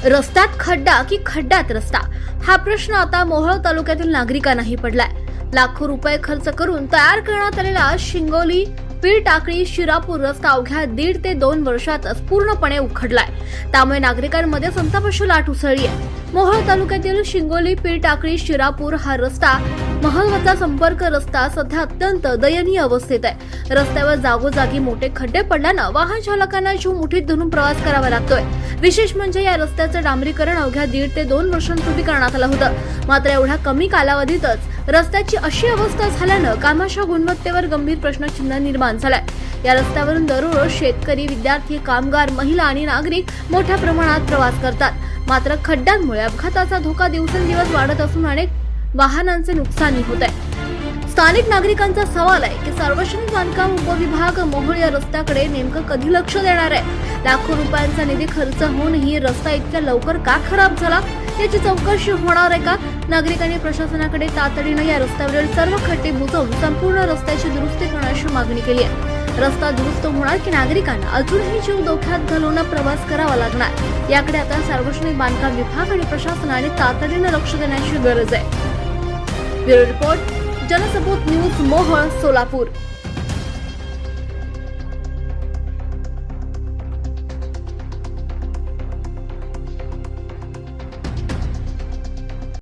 रस्त्यात खड्डा की खड्ड्यात रस्ता, हा प्रश्न आता मोहोळ तालुक्यातील नागरिकांनाही पडलाय. लाखो रुपये खर्च करून तयार करण्यात आलेला शिंगोली पीर टाकळी शिरापूर रस्ता अवघ्या 1.5 ते 2 वर्षातच पूर्णपणे उखडलाय. त्यामुळे नागरिकांमध्ये संतापाची लाट उसळली आहे. मोहोळ तालुक्यातील शिंगोली पीर टाकळी शिरापूर हा रस्ता महत्त्वाचा संपर्क रस्ता सध्या अत्यंत दयनीय अवस्थेत आहे. रस्त्यावर जागोजागी मोठे खड्डे पडल्यानं वाहन चालकांना जीव मुठीत धरून प्रवास करावा लागतोय. विशेष म्हणजे या रस्त्याचं डांबरीकरण अवघ्या 1.5 ते 2 वर्षांपूर्वी करण्यात आलं होतं. मात्र एवढ्या कमी कालावधीतच रस्त्याची अशी अवस्था झाल्यानं कामाच्या गुणवत्तेवर गंभीर प्रश्नचिन्ह निर्माण झालंय. या रस्त्यावरून दररोज शेतकरी, विद्यार्थी, कामगार, महिला आणि नागरिक मोठ्या प्रमाणात प्रवास करतात. मात्र खड्ड्यांमुळे अपघाताचा धोका दिवसेंदिवस वाढत असून अनेक वाहनांचे नुकसानही होत आहे. स्थानिक नागरिकांचा सवाल आहे की सार्वजनिक बांधकाम उपविभाग मोहोळ या रस्त्याकडे नेमकं कधी लक्ष देणार आहे. लाखो रुपयांचा निधी खर्च होऊनही रस्ता इतक्या लवकर का खराब झाला याची चौकशी होणार आहे का? नागरिकांनी प्रशासनाकडे तातडीनं या रस्त्यावरील सर्व खड्डे बुजवून संपूर्ण रस्त्याची दुरुस्ती करण्याची मागणी केली आहे. रस्ता दुरुस्त होणार की नागरिकांना अजूनही जीव धोक्यात घालून प्रवास करावा लागणार, याकडे आता सार्वजनिक बांधकाम विभाग आणि प्रशासनाने तातडीनं लक्ष देण्याची गरज आहे. Bureau report, Jansabut news, Mohol, Solapur.